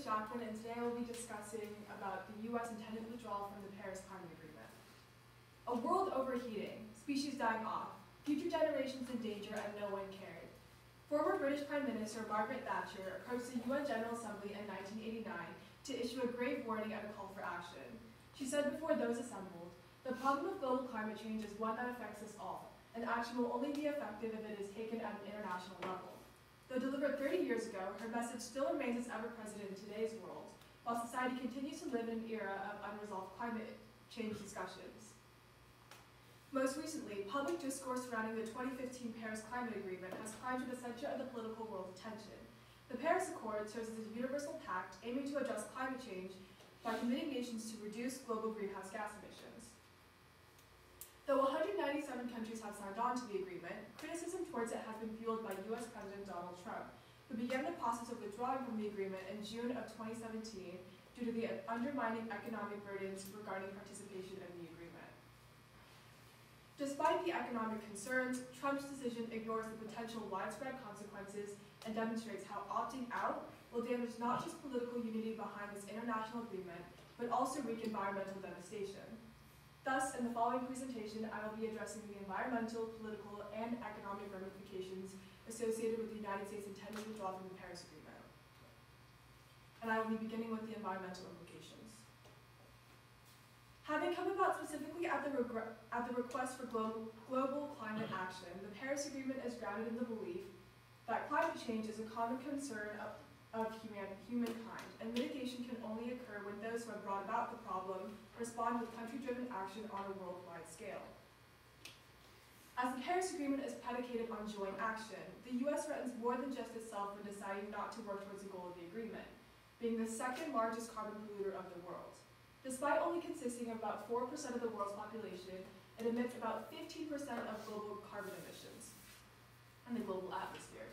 Jacqueline, and today I will be discussing about the U.S. intended withdrawal from the Paris Climate Agreement. A world overheating, species dying off, future generations in danger, and no one cared. Former British Prime Minister Margaret Thatcher approached the UN General Assembly in 1989 to issue a grave warning and a call for action. She said before those assembled, "The problem of global climate change is one that affects us all, and action will only be effective if it is taken at an international level." Though delivered 30 years ago, her message still remains as ever present in today's world, while society continues to live in an era of unresolved climate change discussions. Most recently, public discourse surrounding the 2015 Paris Climate Agreement has climbed to the center of the political world's attention. The Paris Accord serves as a universal pact aiming to address climate change by committing nations to reduce global greenhouse gas emissions. Though 197 countries have signed on to the agreement, criticism towards it has been fueled by U.S. President Donald Trump, who began the process of withdrawing from the agreement in June of 2017 due to the undermining economic burdens regarding participation in the agreement. Despite the economic concerns, Trump's decision ignores the potential widespread consequences and demonstrates how opting out will damage not just political unity behind this international agreement, but also wreak environmental devastation. Thus, in the following presentation, I will be addressing the environmental, political, and economic ramifications associated with the United States' intended withdrawal from the Paris Agreement. And I will be beginning with the environmental implications. Having come about specifically at the request for global climate action, the Paris Agreement is grounded in the belief that climate change is a common concern of humankind, and mitigation can only occur when those who have brought about the problem respond with country-driven action on a worldwide scale. As the Paris Agreement is predicated on joint action, the U.S. threatens more than just itself when deciding not to work towards the goal of the agreement, being the second largest carbon polluter of the world. Despite only consisting of about 4% of the world's population, it emits about 15% of global carbon emissions in the global atmosphere.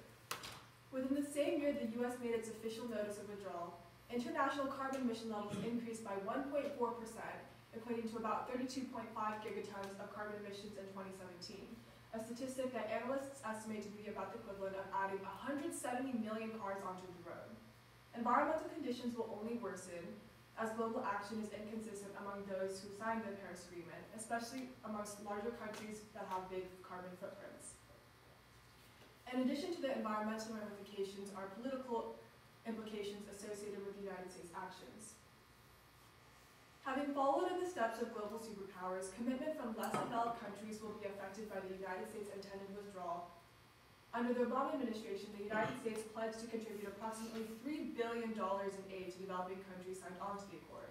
Within the same year the U.S. made its official notice of withdrawal, international carbon emission levels increased by 1.4%, equating to about 32.5 gigatons of carbon emissions in 2017, a statistic that analysts estimate to be about the equivalent of adding 170 million cars onto the road. Environmental conditions will only worsen as global action is inconsistent among those who signed the Paris Agreement, especially amongst larger countries that have big carbon footprints. In addition to the environmental ramifications are political implications associated with the United States' actions. Having followed in the steps of global superpowers, commitment from less developed countries will be affected by the United States' intended withdrawal. Under the Obama administration, the United States pledged to contribute approximately $3 billion in aid to developing countries signed on to the accord.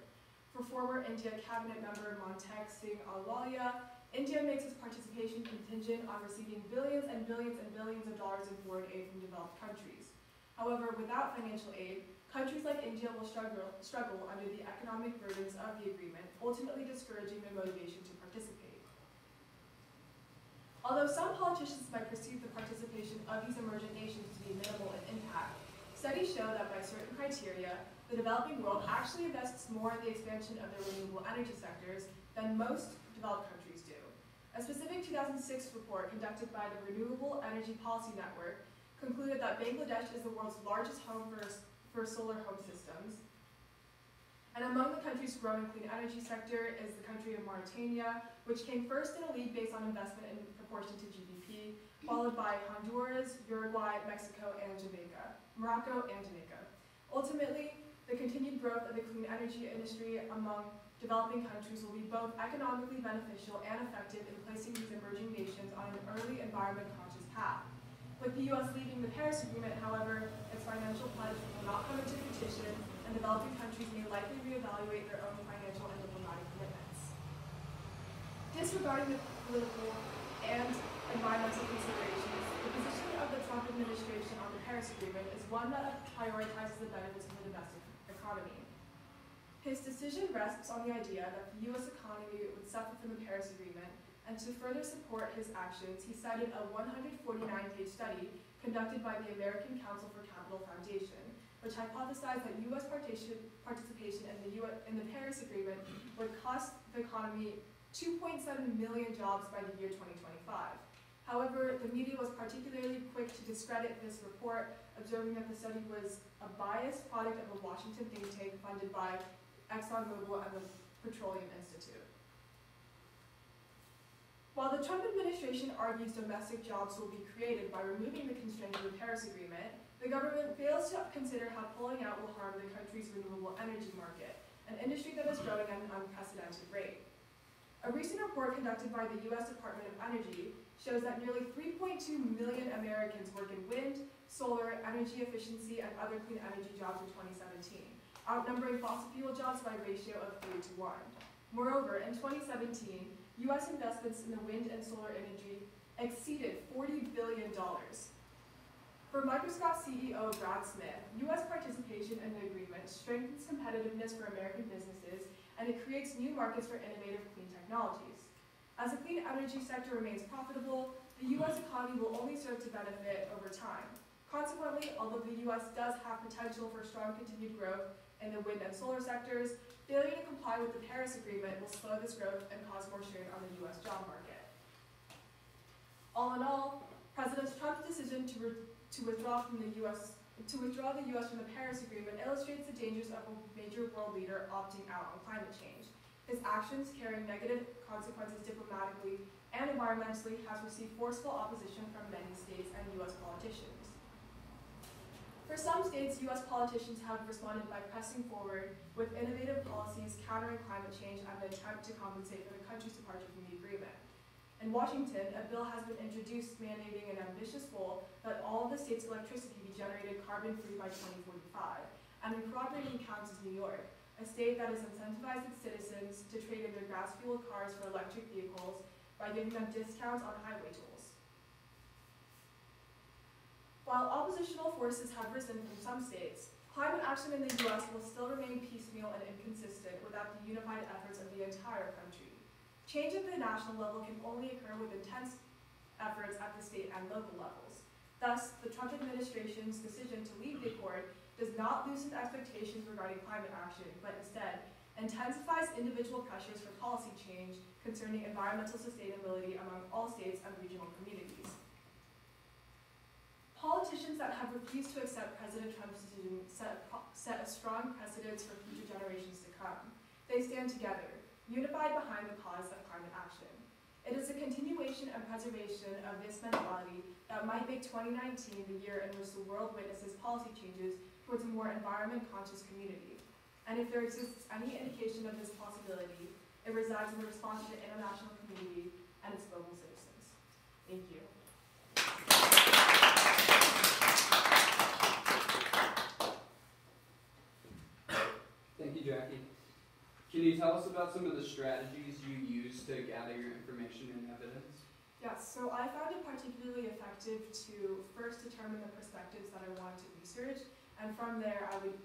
For former India cabinet member Montek Singh Ahluwalia, India makes its participation contingent on receiving billions and billions and billions of dollars in foreign aid from developed countries. However, without financial aid, countries like India will struggle under the economic burdens of the agreement, ultimately discouraging their motivation to participate. Although some politicians might perceive the participation of these emergent nations to be minimal in impact, studies show that by certain criteria, the developing world actually invests more in the expansion of their renewable energy sectors than most developed countries do. A specific 2006 report conducted by the Renewable Energy Policy Network concluded that Bangladesh is the world's largest home for solar home systems. And among the countries growing clean energy sector is the country of Mauritania, which came first in a league based on investment in proportion to GDP, followed by Honduras, Uruguay, Mexico, and Jamaica, Morocco, and Jamaica. Ultimately, the continued growth of the clean energy industry among developing countries will be both economically beneficial and effective in placing these emerging nations on an early environment-conscious path. With the U.S. leaving the Paris Agreement, however, its financial pledge will not come into fruition, and developing countries may likely reevaluate their own financial and diplomatic commitments. Disregarding the political and environmental considerations, the position of the Trump administration on the Paris Agreement is one that prioritizes the benefits of the domestic economy. His decision rests on the idea that the U.S. economy would suffer from the Paris Agreement, and to further support his actions, he cited a 149-page study conducted by the American Council for Capital Foundation, which hypothesized that U.S. participation in the Paris Agreement would cost the economy 2.7 million jobs by the year 2025. However, the media was particularly quick to discredit this report, observing that the study was a biased product of a Washington think tank funded by ExxonMobil and the Petroleum Institute. While the Trump administration argues domestic jobs will be created by removing the constraints of the Paris Agreement, the government fails to consider how pulling out will harm the country's renewable energy market, an industry that is growing at an unprecedented rate. A recent report conducted by the U.S. Department of Energy shows that nearly 3.2 million Americans work in wind, solar, energy efficiency, and other clean energy jobs in 2017, outnumbering fossil fuel jobs by a ratio of 3 to 1. Moreover, in 2017, U.S. investments in the wind and solar energy exceeded $40 billion. For Microsoft CEO Brad Smith, U.S. participation in the agreement strengthens competitiveness for American businesses, and it creates new markets for innovative clean technologies. As the clean energy sector remains profitable, the U.S. economy will only serve to benefit over time. Consequently, although the U.S. does have potential for strong continued growth in the wind and solar sectors, failure to comply with the Paris Agreement will slow this growth and cause more strain on the U.S. job market. All in all, President Trump's decision to withdraw the U.S. from the Paris Agreement illustrates the dangers of a major world leader opting out on climate change. His actions, carrying negative consequences diplomatically and environmentally, has received forceful opposition from many states and U.S. politicians. For some states, U.S. politicians have responded by pressing forward with innovative policies countering climate change and an attempt to compensate for the country's departure from the agreement. In Washington, a bill has been introduced mandating an ambitious goal that all of the state's electricity be generated carbon-free by 2045, and in cooperating counts is New York, a state that has incentivized its citizens to trade in their gas-fueled cars for electric vehicles by giving them discounts on highway tolls. While oppositional forces have risen from some states, climate action in the U.S. will still remain piecemeal and inconsistent without the unified efforts of the entire country. Change at the national level can only occur with intense efforts at the state and local levels. Thus, the Trump administration's decision to leave the accord does not loosen expectations regarding climate action, but instead intensifies individual pressures for policy change concerning environmental sustainability among all states and regional communities. Politicians that have refused to accept President Trump's decision set a strong precedent for future generations to come. They stand together, unified behind the cause of climate action. It is a continuation and preservation of this mentality that might make 2019 the year in which the world witnesses policy changes towards a more environment-conscious community. And if there exists any indication of this possibility, it resides in the response to the international community and its global citizens. Thank you. Thank you, Jackie. Can you tell us about some of the strategies you use to gather your information and evidence? Yes, so I found it particularly effective to first determine the perspectives that I wanted to research, and from there I would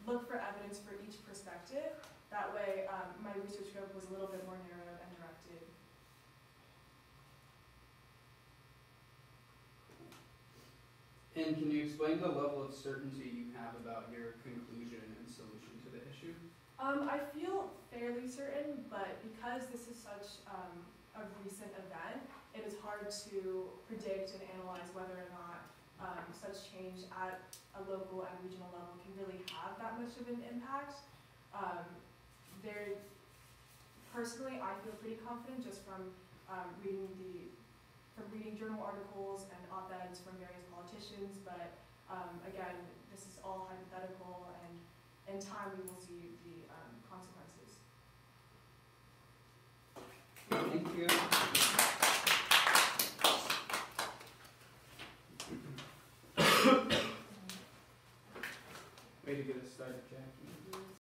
look for evidence for each perspective. That way my research scope was a little bit more narrow and directed. And can you explain the level of certainty you have about your conclusion and solution to the issue? I feel fairly certain, but because this is such a recent event, it is hard to predict and analyze whether or not such change at a local and regional level can really have that much of an impact. Personally, I feel pretty confident just from reading journal articles and op-eds from various politicians, but again, this is all hypothetical, and in time we will see the consequences. Thank you. Way to get us started, Jackie.